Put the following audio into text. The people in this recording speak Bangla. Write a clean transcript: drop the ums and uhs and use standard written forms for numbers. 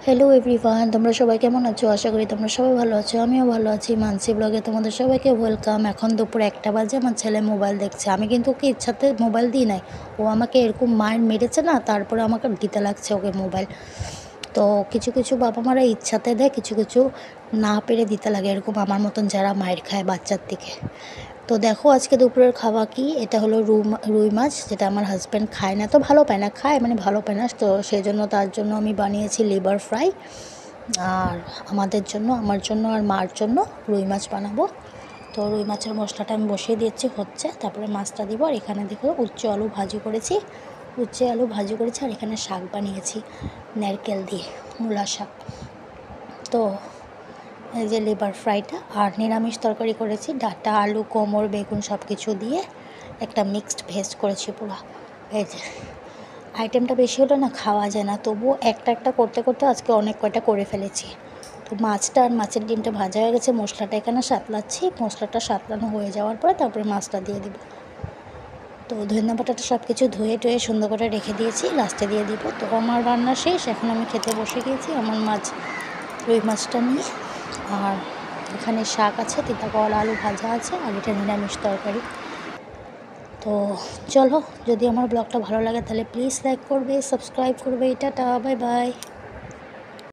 হ্যালো এভরিওয়ান, তোমরা সবাই কেমন আছো? আশা করি তোমরা সবাই ভালো আছো। আমিও ভালো আছি। মানসি ব্লগে তোমাদের সবাইকে ওয়েলকাম। এখন দুপুর 1টা বাজে, আমার ছেলে মোবাইল দেখছে। আমি কিন্তু ওকে ইচ্ছাতে মোবাইল দিই নাই। ও আমাকে এরকম মার মেরেছে না, তারপরে আমাকে দিতে লাগছে ওকে মোবাইল। তো কিছু কিছু বাবা মারা ইচ্ছাতে দেয়, কিছু কিছু না পেরে দিতে লাগে, এরকম আমার মতন যারা মায়ের খায় বাচ্চার থেকে। তো দেখো আজকে দুপুরের খাওয়া কি, এটা হলো রুই মাছ, যেটা আমার হাজব্যান্ড খায় না, তো ভালো পায় না, খায় মানে ভালো পায় না, তো সেই জন্য তার জন্য আমি বানিয়েছি লিভার ফ্রাই। আর আমাদের জন্য, আমার জন্য আর মার জন্য রুই মাছ বানাবো। তো রুই মাছের মশলাটা আমি বসিয়ে দিয়েছি, হচ্ছে, তারপরে মাছটা দিব। আর এখানে দেখো উচ্ছে আলু ভাজি করেছি, আর এখানে শাক বানিয়েছি নারকেল দিয়ে, মূলা শাক। তো এই যে লিভার ফ্রাইটা, আর নিরামিষ তরকারি করেছি, ডাঁটা আলু কোমর বেগুন সব কিছু দিয়ে একটা মিক্সড ভেজ করেছি পুরো। এই যে আইটেমটা বেশি হলে না খাওয়া যায় না, তবুও একটা একটা করতে করতে আজকে অনেক কয়টা করে ফেলেছি। তো মাছটা আর মাছের ডিমটা ভাজা হয়ে গেছে, মশলাটা এখানে সাঁতলাচ্ছি। মশলাটা সাঁতলানো হয়ে যাওয়ার পরে তারপরে মাছটা দিয়ে দিব। তো ধনিয়া পাতাটা সব কিছু ধুয়ে টুয়ে সুন্দর করে রেখে দিয়েছি, লাস্টে দিয়ে দিব। তো আমার রান্না শেষ, এখন আমি খেতে বসে গিয়েছি আমার রুই মাছটা নিয়ে। আর এখানে শাক আছে, তিতা করলা আলু ভাজা আছে, আর এটা নিরামিষ তরকারি। তো চলো, যদি আমার ব্লগটা ভালো লাগে তাহলে প্লিজ লাইক করবে, সাবস্ক্রাইব করবে। Tata, bye bye.